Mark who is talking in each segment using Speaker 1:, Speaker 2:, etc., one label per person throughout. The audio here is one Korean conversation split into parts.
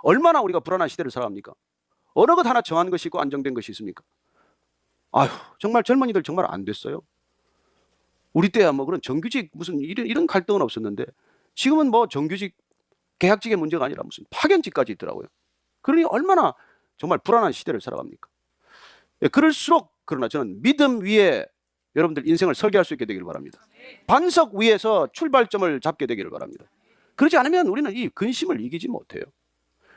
Speaker 1: 얼마나 우리가 불안한 시대를 살아갑니까? 어느 것 하나 정한 것이 있고 안정된 것이 있습니까? 아휴, 정말 젊은이들 정말 안 됐어요. 우리 때야 뭐 그런 정규직 무슨 이런 갈등은 없었는데 지금은 뭐 정규직 계약직의 문제가 아니라 무슨 파견직까지 있더라고요. 그러니 얼마나 정말 불안한 시대를 살아갑니까? 예, 그럴수록 그러나 저는 믿음 위에 여러분들 인생을 설계할 수 있게 되기를 바랍니다. 반석 위에서 출발점을 잡게 되기를 바랍니다. 그렇지 않으면 우리는 이 근심을 이기지 못해요.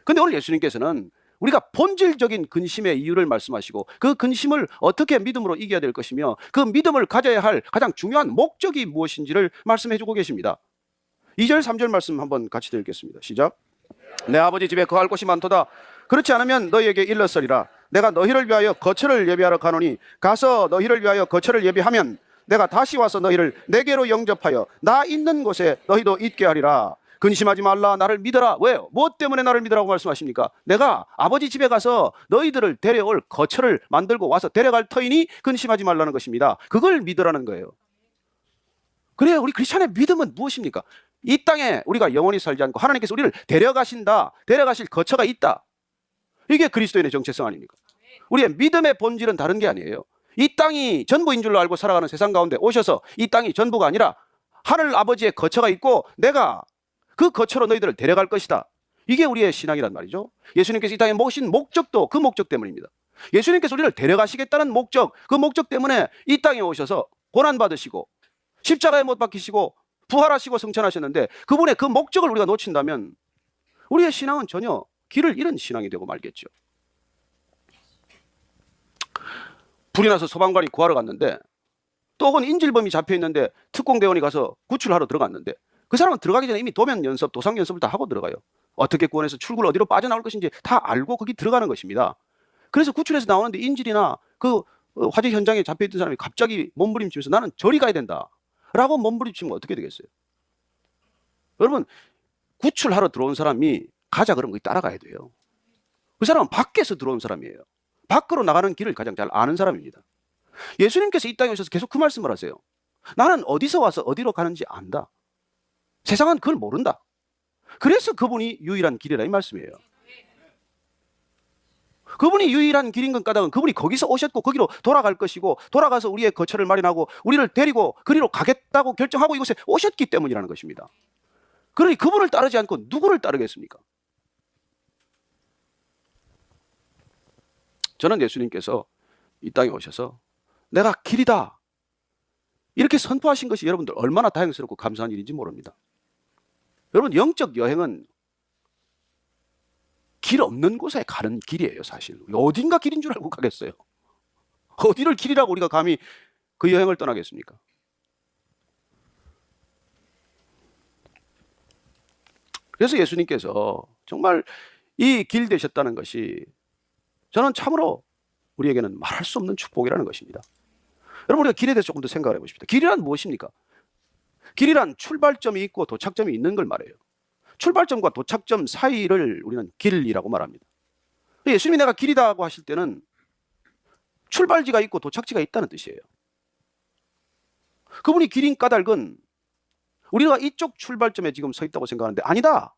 Speaker 1: 근데 오늘 예수님께서는 우리가 본질적인 근심의 이유를 말씀하시고 그 근심을 어떻게 믿음으로 이겨야 될 것이며 그 믿음을 가져야 할 가장 중요한 목적이 무엇인지를 말씀해 주고 계십니다. 2절 3절 말씀 한번 같이 읽겠습니다. 시작. 내 아버지 집에 거할 곳이 많도다. 그렇지 않으면 너희에게 일렀으리라. 내가 너희를 위하여 거처를 예비하러 가노니 가서 너희를 위하여 거처를 예비하면 내가 다시 와서 너희를 내게로 영접하여 나 있는 곳에 너희도 있게 하리라. 근심하지 말라. 나를 믿어라. 왜요? 무엇 때문에 나를 믿으라고 말씀하십니까? 내가 아버지 집에 가서 너희들을 데려올 거처를 만들고 와서 데려갈 터이니 근심하지 말라는 것입니다. 그걸 믿으라는 거예요. 그래요. 우리 크리스찬의 믿음은 무엇입니까? 이 땅에 우리가 영원히 살지 않고 하나님께서 우리를 데려가신다. 데려가실 거처가 있다. 이게 그리스도인의 정체성 아닙니까? 우리의 믿음의 본질은 다른 게 아니에요. 이 땅이 전부인 줄로 알고 살아가는 세상 가운데 오셔서 이 땅이 전부가 아니라 하늘 아버지의 거처가 있고 내가 그 거처로 너희들을 데려갈 것이다. 이게 우리의 신앙이란 말이죠. 예수님께서 이 땅에 모신 목적도 그 목적 때문입니다. 예수님께서 우리를 데려가시겠다는 목적, 그 목적 때문에 이 땅에 오셔서 고난받으시고 십자가에 못 박히시고 부활하시고 승천하셨는데 그분의 그 목적을 우리가 놓친다면 우리의 신앙은 전혀 길을 잃은 신앙이 되고 말겠죠. 불이 나서 소방관이 구하러 갔는데 또 혹은 인질범이 잡혀있는데 특공대원이 가서 구출하러 들어갔는데 그 사람은 들어가기 전에 이미 도면 연습, 도상 연습을 다 하고 들어가요. 어떻게 구원해서 출구를 어디로 빠져나올 것인지 다 알고 거기 들어가는 것입니다. 그래서 구출해서 나오는데 인질이나 그 화재 현장에 잡혀있던 사람이 갑자기 몸부림치면서 나는 저리 가야 된다 라고 몸부림치면 어떻게 되겠어요? 여러분, 구출하러 들어온 사람이 가자 그러면 거기 따라가야 돼요. 그 사람은 밖에서 들어온 사람이에요. 밖으로 나가는 길을 가장 잘 아는 사람입니다. 예수님께서 이 땅에 오셔서 계속 그 말씀을 하세요. 나는 어디서 와서 어디로 가는지 안다. 세상은 그걸 모른다. 그래서 그분이 유일한 길이라 이 말씀이에요. 그분이 유일한 길인 건 까닭은 그분이 거기서 오셨고 거기로 돌아갈 것이고 돌아가서 우리의 거처를 마련하고 우리를 데리고 그리로 가겠다고 결정하고 이곳에 오셨기 때문이라는 것입니다. 그러니 그분을 따르지 않고 누구를 따르겠습니까? 저는 예수님께서 이 땅에 오셔서 내가 길이다 이렇게 선포하신 것이 여러분들 얼마나 다행스럽고 감사한 일인지 모릅니다. 여러분, 영적 여행은 길 없는 곳에 가는 길이에요. 사실 어딘가 길인 줄 알고 가겠어요? 어디를 길이라고 우리가 감히 그 여행을 떠나겠습니까? 그래서 예수님께서 정말 이 길 되셨다는 것이 저는 참으로 우리에게는 말할 수 없는 축복이라는 것입니다. 여러분, 우리가 길에 대해서 조금 더 생각을 해보십시다. 길이란 무엇입니까? 길이란 출발점이 있고 도착점이 있는 걸 말해요. 출발점과 도착점 사이를 우리는 길이라고 말합니다. 예수님이 내가 길이다고 하실 때는 출발지가 있고 도착지가 있다는 뜻이에요. 그분이 길인 까닭은 우리가 이쪽 출발점에 지금 서 있다고 생각하는데 아니다.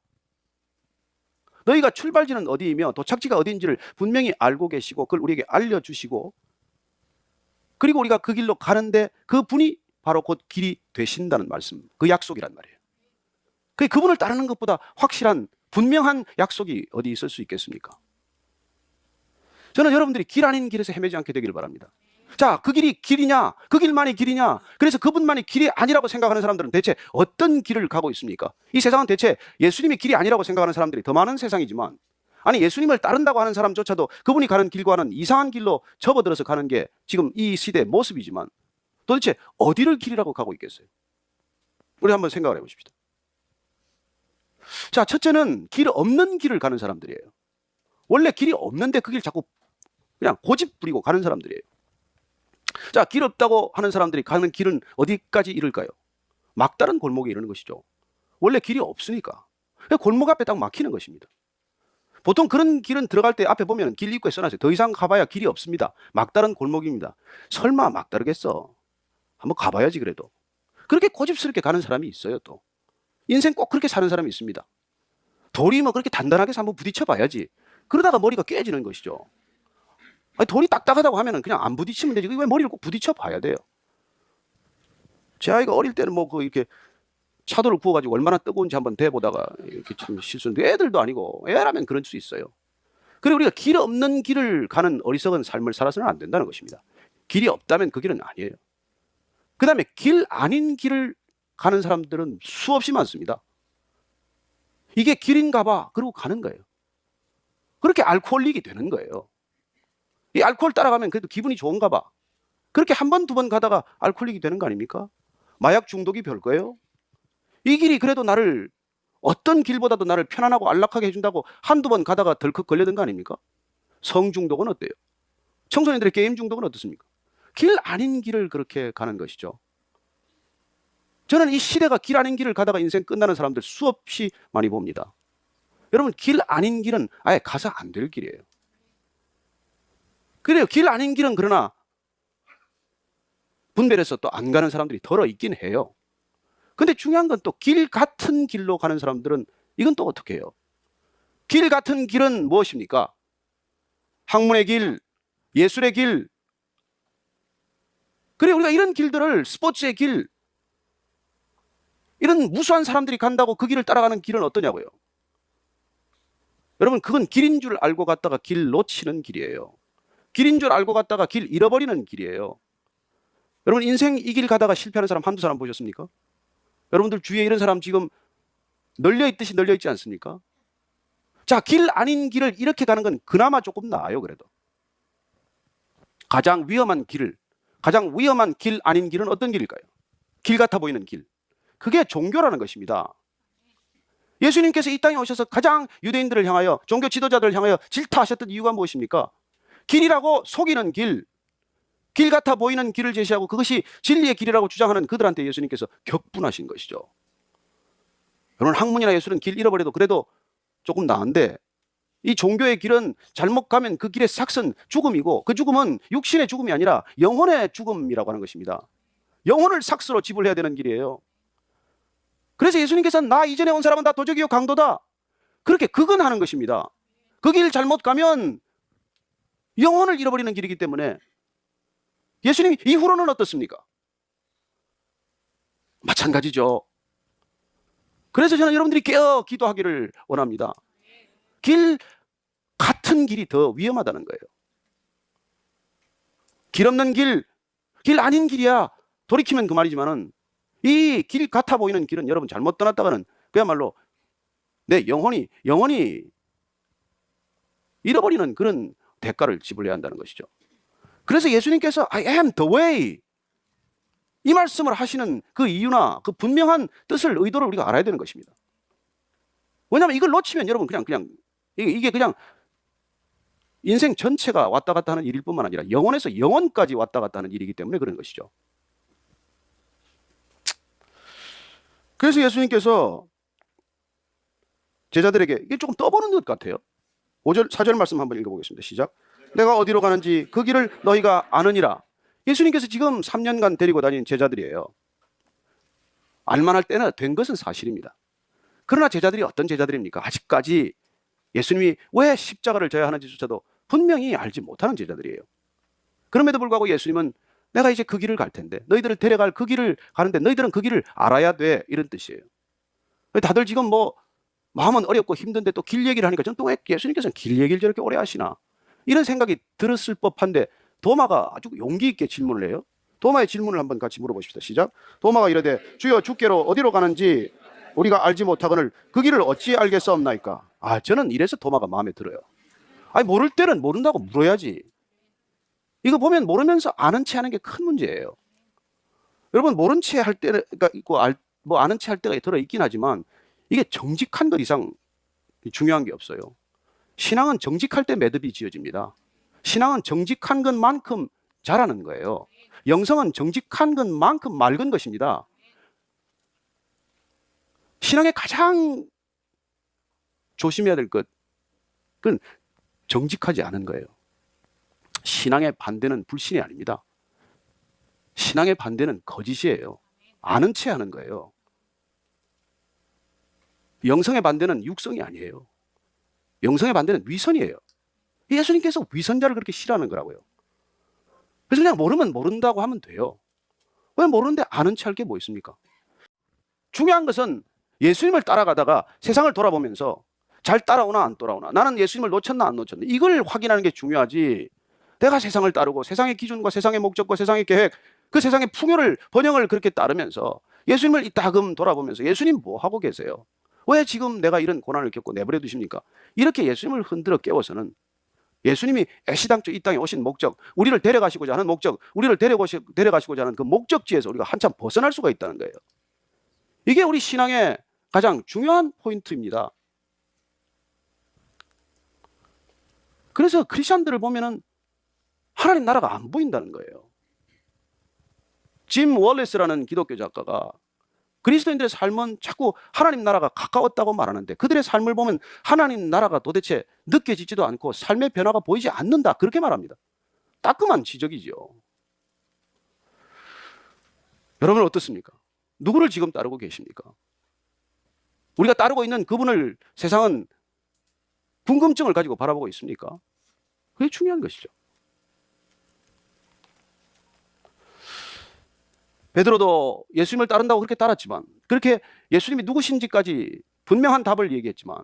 Speaker 1: 너희가 출발지는 어디이며 도착지가 어디인지를 분명히 알고 계시고 그걸 우리에게 알려주시고 그리고 우리가 그 길로 가는데 그분이 바로 곧 길이 되신다는 말씀, 그 약속이란 말이에요. 그분을 따르는 것보다 확실한 분명한 약속이 어디 있을 수 있겠습니까? 저는 여러분들이 길 아닌 길에서 헤매지 않게 되기를 바랍니다. 자, 그 길이 길이냐? 그 길만이 길이냐? 그래서 그분만이 길이 아니라고 생각하는 사람들은 대체 어떤 길을 가고 있습니까? 이 세상은 대체 예수님이 길이 아니라고 생각하는 사람들이 더 많은 세상이지만 아니 예수님을 따른다고 하는 사람조차도 그분이 가는 길과는 이상한 길로 접어들어서 가는 게 지금 이 시대의 모습이지만 도대체 어디를 길이라고 가고 있겠어요? 우리 한번 생각을 해보십시다. 자, 첫째는 길 없는 길을 가는 사람들이에요. 원래 길이 없는데 그 길 자꾸 그냥 고집 부리고 가는 사람들이에요. 자, 길 없다고 하는 사람들이 가는 길은 어디까지 이를까요? 막다른 골목에 이르는 것이죠. 원래 길이 없으니까 골목 앞에 딱 막히는 것입니다. 보통 그런 길은 들어갈 때 앞에 보면 길 입구에 써놨어요. 더 이상 가봐야 길이 없습니다. 막다른 골목입니다. 설마 막다르겠어? 한번 가봐야지. 그래도 그렇게 고집스럽게 가는 사람이 있어요. 또 인생 꼭 그렇게 사는 사람이 있습니다. 돌이 뭐 그렇게 단단하게 해서 한번 부딪혀 봐야지. 그러다가 머리가 깨지는 것이죠. 아니, 돌이 딱딱하다고 하면은 그냥 안 부딪히면 되지. 왜 머리를 꼭 부딪혀 봐야 돼요? 제 아이가 어릴 때는 뭐 그 이렇게 차돌을 구워가지고 얼마나 뜨거운지 한번 대보다가 이렇게 참 실수했는데, 애들도 아니고 애라면 그럴 수 있어요. 그리고 우리가 길 없는 길을 가는 어리석은 삶을 살아서는 안 된다는 것입니다. 길이 없다면 그 길은 아니에요. 그 다음에 길 아닌 길을 가는 사람들은 수없이 많습니다. 이게 길인가 봐 그러고 가는 거예요. 그렇게 알코올릭이 되는 거예요. 이 알코올 따라가면 그래도 기분이 좋은가 봐. 그렇게 한 번, 두 번 가다가 알코올릭이 되는 거 아닙니까? 마약 중독이 별거예요. 이 길이 그래도 나를 어떤 길보다도 나를 편안하고 안락하게 해준다고 한두 번 가다가 덜컥 걸려든 거 아닙니까? 성중독은 어때요? 청소년들의 게임 중독은 어떻습니까? 길 아닌 길을 그렇게 가는 것이죠. 저는 이 시대가 길 아닌 길을 가다가 인생 끝나는 사람들 수없이 많이 봅니다. 여러분, 길 아닌 길은 아예 가서 안 될 길이에요. 그래요. 길 아닌 길은 그러나 분별해서 또 안 가는 사람들이 덜어 있긴 해요. 근데 중요한 건 또 길 같은 길로 가는 사람들은 이건 또 어떻게 해요? 길 같은 길은 무엇입니까? 학문의 길, 예술의 길. 그래, 우리가 이런 길들을, 스포츠의 길, 이런 무수한 사람들이 간다고 그 길을 따라가는 길은 어떠냐고요? 여러분, 그건 길인 줄 알고 갔다가 길 놓치는 길이에요. 길인 줄 알고 갔다가 길 잃어버리는 길이에요. 여러분, 인생 이 길 가다가 실패하는 사람 한두 사람 보셨습니까? 여러분들 주위에 이런 사람 지금 널려있듯이 널려있지 않습니까? 자, 길 아닌 길을 이렇게 가는 건 그나마 조금 나아요. 그래도 가장 위험한 길 아닌 길은 어떤 길일까요? 길 같아 보이는 길. 그게 종교라는 것입니다. 예수님께서 이 땅에 오셔서 가장 유대인들을 향하여, 종교 지도자들을 향하여 질타하셨던 이유가 무엇입니까? 길이라고 속이는 길, 길 같아 보이는 길을 제시하고 그것이 진리의 길이라고 주장하는 그들한테 예수님께서 격분하신 것이죠. 여러분, 학문이나 예술은 길 잃어버려도 그래도 조금 나은데, 이 종교의 길은 잘못 가면 그 길의 삭은 죽음이고, 그 죽음은 육신의 죽음이 아니라 영혼의 죽음이라고 하는 것입니다. 영혼을 삭스로 지불해야 되는 길이에요. 그래서 예수님께서는 나 이전에 온 사람은 다 도적이요 강도다, 그렇게 극언하는 것입니다. 그 길 잘못 가면 영혼을 잃어버리는 길이기 때문에. 예수님 이후로는 어떻습니까? 마찬가지죠. 그래서 저는 여러분들이 깨어 기도하기를 원합니다. 길 같은 길이 더 위험하다는 거예요. 길 없는 길, 길 아닌 길이야 돌이키면 그 말이지만은, 이 길 같아 보이는 길은 여러분 잘못 떠났다가는 그야말로 내 영혼이 잃어버리는 그런 대가를 지불해야 한다는 것이죠. 그래서 예수님께서 I am the way, 이 말씀을 하시는 그 이유나 그 분명한 뜻을, 의도를 우리가 알아야 되는 것입니다. 왜냐하면 이걸 놓치면 여러분 그냥 이게 그냥 인생 전체가 왔다 갔다 하는 일일 뿐만 아니라 영혼에서 영혼까지 왔다 갔다 하는 일이기 때문에 그런 것이죠. 그래서 예수님께서 제자들에게, 이게 조금 떠보는 것 같아요. 5절, 4절 말씀 한번 읽어보겠습니다. 시작. 내가 어디로 가는지 그 길을 너희가 아느니라. 예수님께서 지금 3년간 데리고 다니는 제자들이에요. 알만할 때는 된 것은 사실입니다. 그러나 제자들이 어떤 제자들입니까? 아직까지 예수님이 왜 십자가를 져야 하는지조차도 분명히 알지 못하는 제자들이에요. 그럼에도 불구하고 예수님은 내가 이제 그 길을 갈 텐데, 너희들을 데려갈 그 길을 가는데 너희들은 그 길을 알아야 돼, 이런 뜻이에요. 다들 지금 뭐 마음은 어렵고 힘든데 또 길 얘기를 하니까 저는 또 왜 예수님께서는 길 얘기를 저렇게 오래 하시나, 이런 생각이 들었을 법한데, 도마가 아주 용기 있게 질문을 해요. 도마의 질문을 한번 같이 물어보십시다. 시작. 도마가 이르되 주여 주께로 어디로 가는지 우리가 알지 못하거늘 그 길을 어찌 알겠사옵나이까. 저는 이래서 도마가 마음에 들어요. 모를 때는 모른다고 물어야지. 이거 보면 모르면서 아는 체 하는 게 큰 문제예요. 여러분, 모른 체 할 때가 있고 아는 체 할 때가 들어 있긴 하지만, 이게 정직한 것 이상 중요한 게 없어요. 신앙은 정직할 때 매듭이 지어집니다. 신앙은 정직한 것만큼 자라는 거예요. 영성은 정직한 것만큼 맑은 것입니다. 신앙의 가장 조심해야 될 그건 정직하지 않은 거예요. 신앙의 반대는 불신이 아닙니다. 신앙의 반대는 거짓이에요. 아는 체 하는 거예요. 영성의 반대는 육성이 아니에요. 영성의 반대는 위선이에요. 예수님께서 위선자를 그렇게 싫어하는 거라고요. 그래서 그냥 모르면 모른다고 하면 돼요. 왜 모르는데 아는 체 할 게 뭐 있습니까? 중요한 것은 예수님을 따라가다가 세상을 돌아보면서 잘 따라오나 안 따라오나, 나는 예수님을 놓쳤나 안 놓쳤나, 이걸 확인하는 게 중요하지. 내가 세상을 따르고 세상의 기준과 세상의 목적과 세상의 계획, 그 세상의 풍요를, 번영을 그렇게 따르면서 예수님을 이따금 돌아보면서 예수님 뭐 하고 계세요? 왜 지금 내가 이런 고난을 겪고 내버려 두십니까? 이렇게 예수님을 흔들어 깨워서는 예수님이 애시당초 이 땅에 오신 목적, 우리를 데려가시고자 하는 목적, 우리를 데려가시고자 하는 그 목적지에서 우리가 한참 벗어날 수가 있다는 거예요. 이게 우리 신앙의 가장 중요한 포인트입니다. 그래서 크리스천들을 보면은 하나님 나라가 안 보인다는 거예요. 짐 월레스라는 기독교 작가가 그리스도인들의 삶은 자꾸 하나님 나라가 가까웠다고 말하는데 그들의 삶을 보면 하나님 나라가 도대체 느껴지지도 않고 삶의 변화가 보이지 않는다, 그렇게 말합니다. 따끔한 지적이지요. 여러분은 어떻습니까? 누구를 지금 따르고 계십니까? 우리가 따르고 있는 그분을 세상은 궁금증을 가지고 바라보고 있습니까? 그게 중요한 것이죠. 베드로도 예수님을 따른다고 그렇게 따랐지만, 그렇게 예수님이 누구신지까지 분명한 답을 얘기했지만,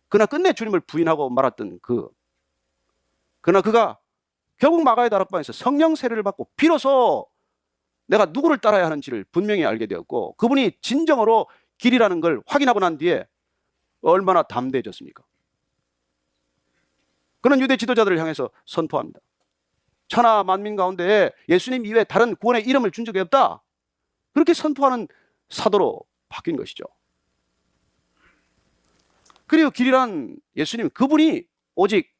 Speaker 1: 그러나 끝내 주님을 부인하고 말았던 그러나 그가 결국 마가의 다락방에서 성령 세례를 받고 비로소 내가 누구를 따라야 하는지를 분명히 알게 되었고, 그분이 진정으로 길이라는 걸 확인하고 난 뒤에 얼마나 담대해졌습니까? 그는 유대 지도자들을 향해서 선포합니다. 천하 만민 가운데 예수님 이외에 다른 구원의 이름을 준 적이 없다, 그렇게 선포하는 사도로 바뀐 것이죠. 그리고 길이란 예수님, 그분이 오직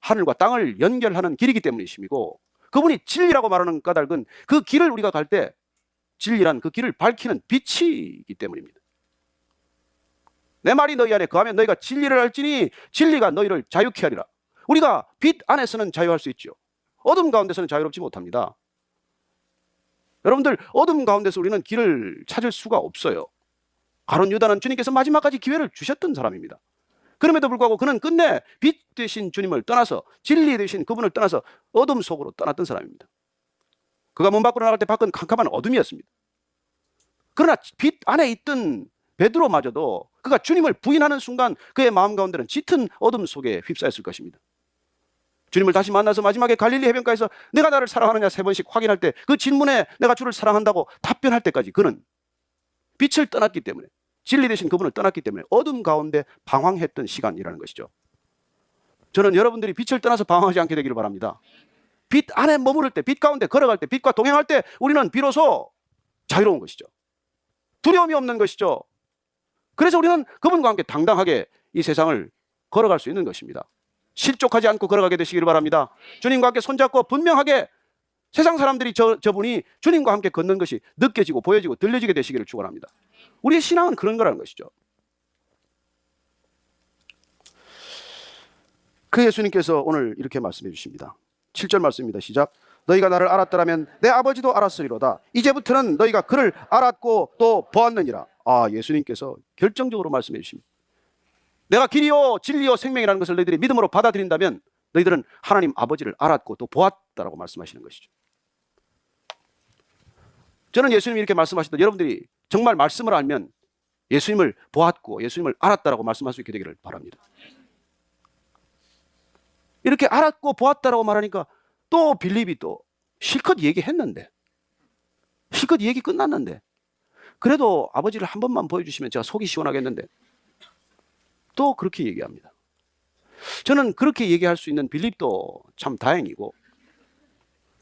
Speaker 1: 하늘과 땅을 연결하는 길이기 때문이심이고, 그분이 진리라고 말하는 까닭은 그 길을 우리가 갈 때 진리란 그 길을 밝히는 빛이기 때문입니다. 내 말이 너희 안에 거하면 너희가 진리를 알지니 진리가 너희를 자유케 하리라. 우리가 빛 안에서는 자유할 수 있죠. 어둠 가운데서는 자유롭지 못합니다. 여러분들, 어둠 가운데서 우리는 길을 찾을 수가 없어요. 가룟 유다는 주님께서 마지막까지 기회를 주셨던 사람입니다. 그럼에도 불구하고 그는 끝내 빛 되신 주님을 떠나서, 진리 되신 그분을 떠나서 어둠 속으로 떠났던 사람입니다. 그가 문 밖으로 나갈 때 밖은 캄캄한 어둠이었습니다. 그러나 빛 안에 있던 베드로마저도 그가 주님을 부인하는 순간 그의 마음 가운데는 짙은 어둠 속에 휩싸였을 것입니다. 주님을 다시 만나서 마지막에 갈릴리 해변가에서 내가 나를 사랑하느냐 3번씩 확인할 때, 그 질문에 내가 주를 사랑한다고 답변할 때까지 그는 빛을 떠났기 때문에, 진리 되신 그분을 떠났기 때문에 어둠 가운데 방황했던 시간이라는 것이죠. 저는 여러분들이 빛을 떠나서 방황하지 않게 되기를 바랍니다. 빛 안에 머무를 때, 빛 가운데 걸어갈 때, 빛과 동행할 때 우리는 비로소 자유로운 것이죠. 두려움이 없는 것이죠. 그래서 우리는 그분과 함께 당당하게 이 세상을 걸어갈 수 있는 것입니다. 실족하지 않고 걸어가게 되시기를 바랍니다. 주님과 함께 손잡고 분명하게 세상 사람들이 저분이 주님과 함께 걷는 것이 느껴지고 보여지고 들려지게 되시기를 축원합니다. 우리의 신앙은 그런 거라는 것이죠. 그 예수님께서 오늘 이렇게 말씀해 주십니다. 7절 말씀입니다. 시작. 너희가 나를 알았더라면 내 아버지도 알았으리로다. 이제부터는 너희가 그를 알았고 또 보았느니라. 예수님께서 결정적으로 말씀해 주십니다. 내가 길이요 진리요 생명이라는 것을 너희들이 믿음으로 받아들인다면 너희들은 하나님 아버지를 알았고 또 보았다라고 말씀하시는 것이죠. 저는 예수님이 이렇게 말씀하시던 여러분들이 정말 말씀을 알면 예수님을 보았고 예수님을 알았다라고 말씀할 수 있게 되기를 바랍니다. 이렇게 알았고 보았다라고 말하니까 또 빌립이 또 실컷 얘기했는데, 실컷 얘기 끝났는데, 그래도 아버지를 한 번만 보여주시면 제가 속이 시원하겠는데 또 그렇게 얘기합니다. 저는 그렇게 얘기할 수 있는 빌립도 참 다행이고,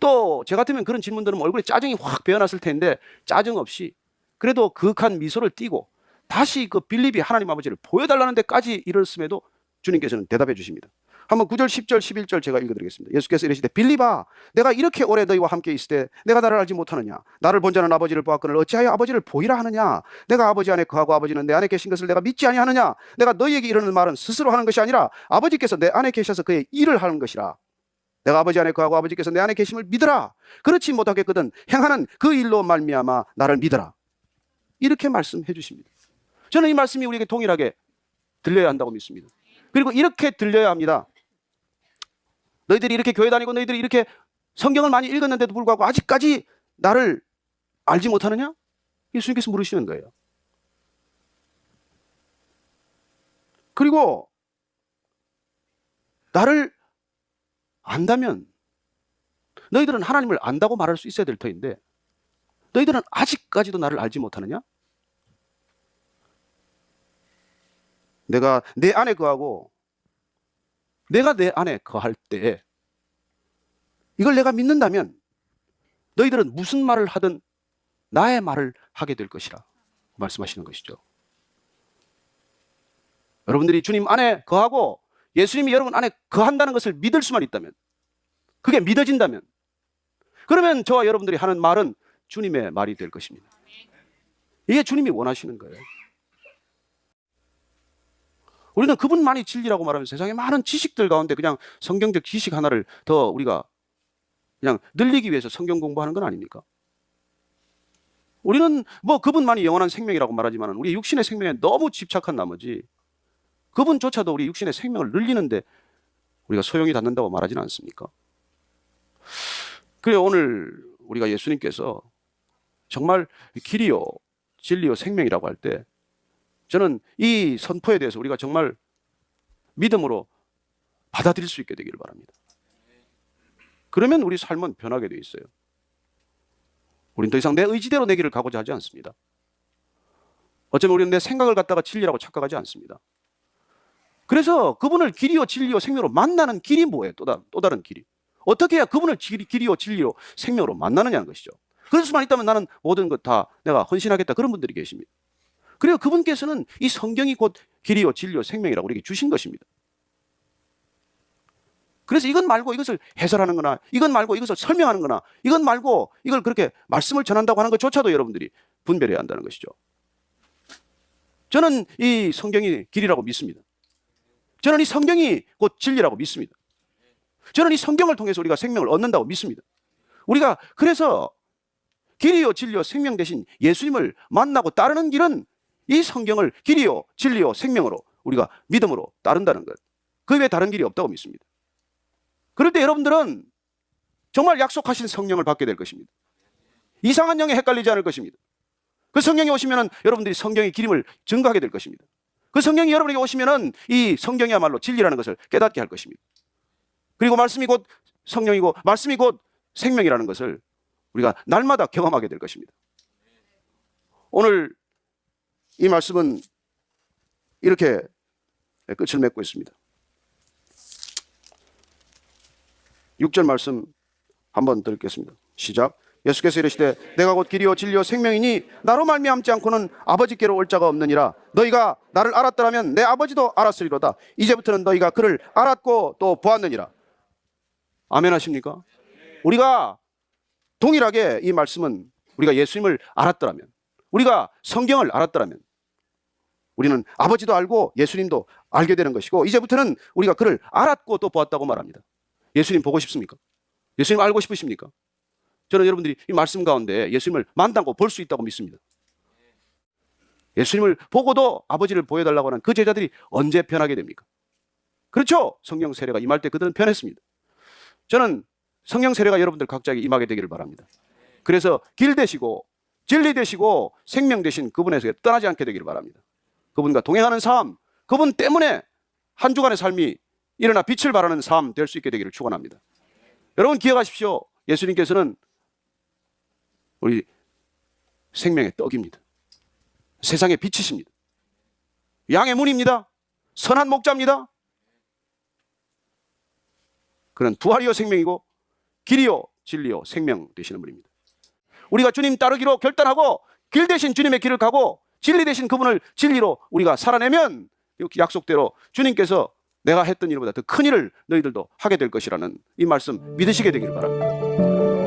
Speaker 1: 또 제 같으면 그런 질문 들으면 얼굴에 짜증이 확 배어났을 텐데 짜증 없이 그래도 그윽한 미소를 띠고 다시 그 빌립이 하나님 아버지를 보여달라는 데까지 이르렀음에도 주님께서는 대답해 주십니다. 한번 9절, 10절, 11절 제가 읽어드리겠습니다. 예수께서 이르시되 빌립아, 내가 이렇게 오래 너희와 함께 있을 때 내가 나를 알지 못하느냐? 나를 본 자는 아버지를 보았거늘 어찌하여 아버지를 보이라 하느냐? 내가 아버지 안에 거하고 아버지는 내 안에 계신 것을 내가 믿지 아니하느냐? 내가 너희에게 이르는 말은 스스로 하는 것이 아니라 아버지께서 내 안에 계셔서 그의 일을 하는 것이라. 내가 아버지 안에 거하고 아버지께서 내 안에 계심을 믿으라. 그렇지 못하겠거든 행하는 그 일로 말미암아 나를 믿으라. 이렇게 말씀해 주십니다. 저는 이 말씀이 우리에게 동일하게 들려야 한다고 믿습니다. 그리고 이렇게 들려야 합니다. 너희들이 이렇게 교회 다니고 너희들이 이렇게 성경을 많이 읽었는데도 불구하고 아직까지 나를 알지 못하느냐? 예수님께서 물으시는 거예요. 그리고 나를 안다면 너희들은 하나님을 안다고 말할 수 있어야 될 터인데 너희들은 아직까지도 나를 알지 못하느냐? 내가 내 안에 거하고 내가 내 안에 거할 때 이걸 내가 믿는다면 너희들은 무슨 말을 하든 나의 말을 하게 될 것이라 말씀하시는 것이죠. 여러분들이 주님 안에 거하고 예수님이 여러분 안에 거한다는 것을 믿을 수만 있다면, 그게 믿어진다면, 그러면 저와 여러분들이 하는 말은 주님의 말이 될 것입니다. 이게 주님이 원하시는 거예요. 우리는 그분만이 진리라고 말하면 세상의 많은 지식들 가운데 그냥 성경적 지식 하나를 더 우리가 그냥 늘리기 위해서 성경 공부하는 건 아닙니까? 우리는 뭐 그분만이 영원한 생명이라고 말하지만 우리 육신의 생명에 너무 집착한 나머지 그분조차도 우리 육신의 생명을 늘리는데 우리가 소용이 닿는다고 말하지는 않습니까? 그래 오늘 우리가 예수님께서 정말 길이요 진리요 생명이라고 할 때 저는 이 선포에 대해서 우리가 정말 믿음으로 받아들일 수 있게 되기를 바랍니다. 그러면 우리 삶은 변하게 돼 있어요. 우리는 더 이상 내 의지대로 내 길을 가고자 하지 않습니다. 어쩌면 우리는 내 생각을 갖다가 진리라고 착각하지 않습니다. 그래서 그분을 길이요 진리요 생명으로 만나는 길이 뭐예요? 또 다른 길이. 어떻게 해야 그분을 길이요 진리요 생명으로 만나느냐는 것이죠. 그럴 수만 있다면 나는 모든 것 다 내가 헌신하겠다 그런 분들이 계십니다. 그리고 그분께서는 이 성경이 곧 길이요 진리요 생명이라고 우리에게 주신 것입니다. 그래서 이것 말고 이것을 해설하는 거나 이것 말고 이것을 설명하는 거나 이것 말고 이걸 그렇게 말씀을 전한다고 하는 것조차도 여러분들이 분별해야 한다는 것이죠. 저는 이 성경이 길이라고 믿습니다. 저는 이 성경이 곧 진리라고 믿습니다. 저는 이 성경을 통해서 우리가 생명을 얻는다고 믿습니다. 우리가 그래서 길이요 진리요 생명 대신 예수님을 만나고 따르는 길은 이 성경을 길이요 진리요 생명으로 우리가 믿음으로 따른다는 것. 그 외에 다른 길이 없다고 믿습니다. 그럴 때 여러분들은 정말 약속하신 성령을 받게 될 것입니다. 이상한 영에 헷갈리지 않을 것입니다. 그 성령이 오시면 여러분들이 성경의 기림을 증거하게 될 것입니다. 그 성령이 여러분에게 오시면 이 성경이야말로 진리라는 것을 깨닫게 할 것입니다. 그리고 말씀이 곧 성령이고 말씀이 곧 생명이라는 것을 우리가 날마다 경험하게 될 것입니다. 오늘 이 말씀은 이렇게 끝을 맺고 있습니다. 6절 말씀 한번 들겠습니다. 시작. 예수께서 이르시되 내가 곧 길이요 진리요 생명이니 나로 말미암지 않고는 아버지께로 올 자가 없느니라. 너희가 나를 알았더라면 내 아버지도 알았으리로다. 이제부터는 너희가 그를 알았고 또 보았느니라. 아멘 하십니까? 우리가 동일하게 이 말씀은 우리가 예수님을 알았더라면, 우리가 성경을 알았더라면 우리는 아버지도 알고 예수님도 알게 되는 것이고 이제부터는 우리가 그를 알았고 또 보았다고 말합니다. 예수님 보고 싶습니까? 예수님 알고 싶으십니까? 저는 여러분들이 이 말씀 가운데 예수님을 만나고 볼 수 있다고 믿습니다. 예수님을 보고도 아버지를 보여달라고 하는 그 제자들이 언제 변하게 됩니까? 그렇죠? 성령 세례가 임할 때 그들은 변했습니다. 저는 성령 세례가 여러분들 각자에게 임하게 되기를 바랍니다. 그래서 길 되시고 진리 되시고 생명 되신 그분에서 떠나지 않게 되기를 바랍니다. 그분과 동행하는 삶, 그분 때문에 한 주간의 삶이 일어나 빛을 발하는 삶 될 수 있게 되기를 축원합니다. 여러분 기억하십시오. 예수님께서는 우리 생명의 떡입니다. 세상의 빛이십니다. 양의 문입니다. 선한 목자입니다. 그는 부활이요 생명이고 길이요 진리요 생명 되시는 분입니다. 우리가 주님 따르기로 결단하고 길 대신 주님의 길을 가고 진리 대신 그분을 진리로 우리가 살아내면 약속대로 주님께서 내가 했던 일보다 더 큰 일을 너희들도 하게 될 것이라는 이 말씀 믿으시게 되기를 바랍니다.